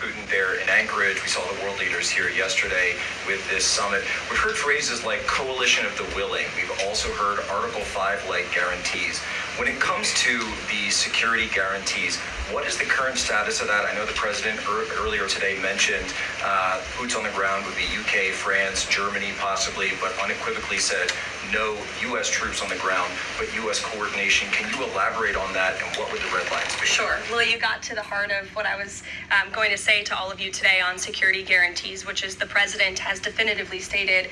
Putin there in Anchorage. We saw the world leaders here yesterday with this summit. We've heard phrases like coalition of the willing. We've also heard Article 5-like guarantees. When it comes to the security guarantees, what is the current status of that? I know the president earlier today mentioned boots on the ground would be UK, France, Germany possibly, but unequivocally said no U.S. troops on the ground, but U.S. coordination. Can you elaborate on that, and what would the red lines be? Sure. Well, you got to the heart of what I was going to say to all of you today on security guarantees, which is the president has definitively stated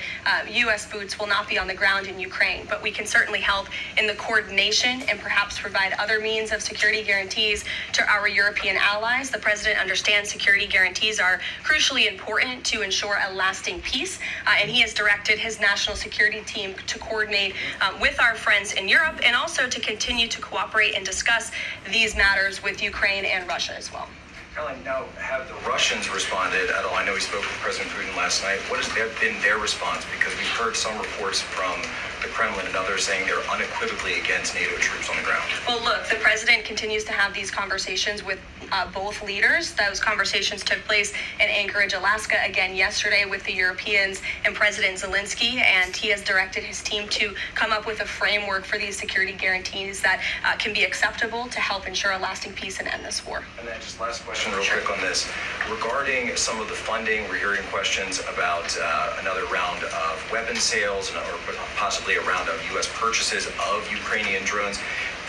U.S. boots will not be on the ground in Ukraine, but we can certainly help in the coordination and perhaps provide other means of security guarantees to our European allies. The president understands security guarantees are crucially important to ensure a lasting peace, and he has directed his national security team to coordinate with our friends in Europe and also to continue to cooperate and discuss these matters with Ukraine and Russia as well. Caroline, now, have the Russians responded at all? I know we spoke with President Putin last night. What has been their response? Because we've heard some reports from the Kremlin and others saying they're unequivocally against NATO troops on the ground. Well, look, the president continues to have these conversations with both leaders. Those conversations took place in Anchorage, Alaska, again yesterday with the Europeans and President Zelensky, and he has directed his team to come up with a framework for these security guarantees that can be acceptable to help ensure a lasting peace and end this war. And then just last question real quick on this. Regarding some of the funding, we're hearing questions about another round of weapons sales or possibly a round of U.S. purchases of Ukrainian drones.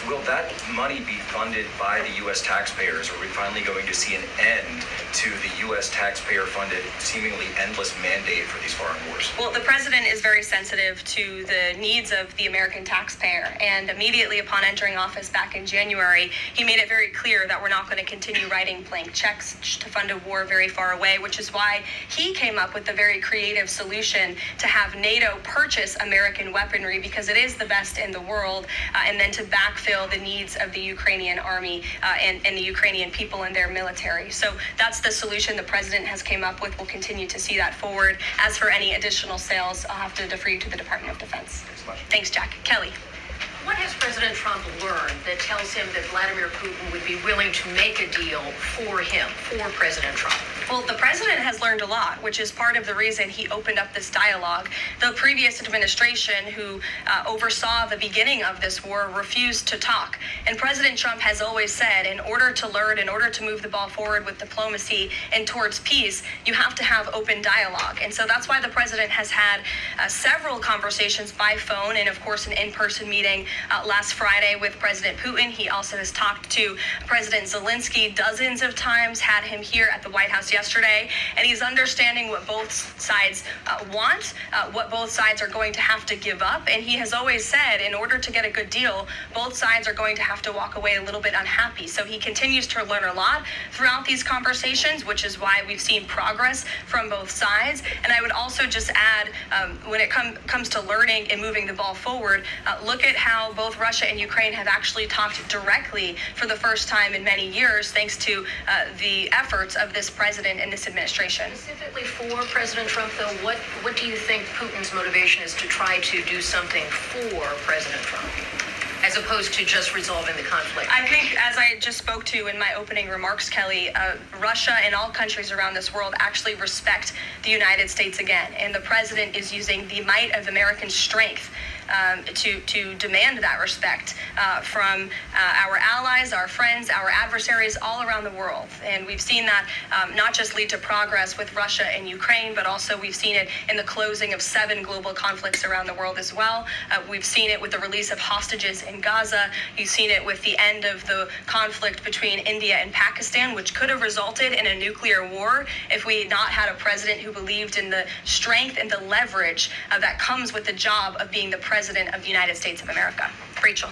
Will that money be funded by the U.S. taxpayers? Are we finally going to see an end to the U.S. taxpayer-funded, seemingly endless mandate for these foreign wars? Well, the president is very sensitive to the needs of the American taxpayer, and immediately upon entering office back in January, he made it very clear that we're not going to continue writing blank checks to fund a war very far away, which is why he came up with the very creative solution to have NATO purchase American weaponry, because it is the best in the world, and then to backfill the needs of the Ukrainian army and the Ukrainian people and their military. So that's the solution the president has came up with. We'll continue to see that forward. As for any additional sales, I'll have to defer you to the Department of Defense. Thanks so much. Thanks, Jack. Kelly. What has President Trump learned that tells him that Vladimir Putin would be willing to make a deal for him, for President Trump? Well, the president has learned a lot, which is part of the reason he opened up this dialogue. The previous administration, who oversaw the beginning of this war, refused to talk. And President Trump has always said, in order to learn, in order to move the ball forward with diplomacy and towards peace, you have to have open dialogue. And so that's why the president has had several conversations by phone and, of course, an in-person meeting last Friday with President Putin. He also has talked to President Zelensky dozens of times, had him here at the White House yesterday, and he's understanding what both sides want, what both sides are going to have to give up. And he has always said, in order to get a good deal, both sides are going to have to walk away a little bit unhappy. So he continues to learn a lot throughout these conversations, which is why we've seen progress from both sides. And I would also just add, when it comes to learning and moving the ball forward, look at how both Russia and Ukraine have actually talked directly for the first time in many years, thanks to the efforts of this president and this administration. Specifically for President Trump, though, what do you think Putin's motivation is to try to do something for President Trump, as opposed to just resolving the conflict? I think, as I just spoke to in my opening remarks, Kelly, Russia and all countries around this world actually respect the United States again. And the president is using the might of American strength to demand that respect from our allies, our friends, our adversaries all around the world. And we've seen that not just lead to progress with Russia and Ukraine, but also we've seen it in the closing of 7 global conflicts around the world as well. We've seen it with the release of hostages in Gaza. You've seen it with the end of the conflict between India and Pakistan, which could have resulted in a nuclear war if we had not had a president who believed in the strength and the leverage that comes with the job of being the president of the United States of America. Rachel.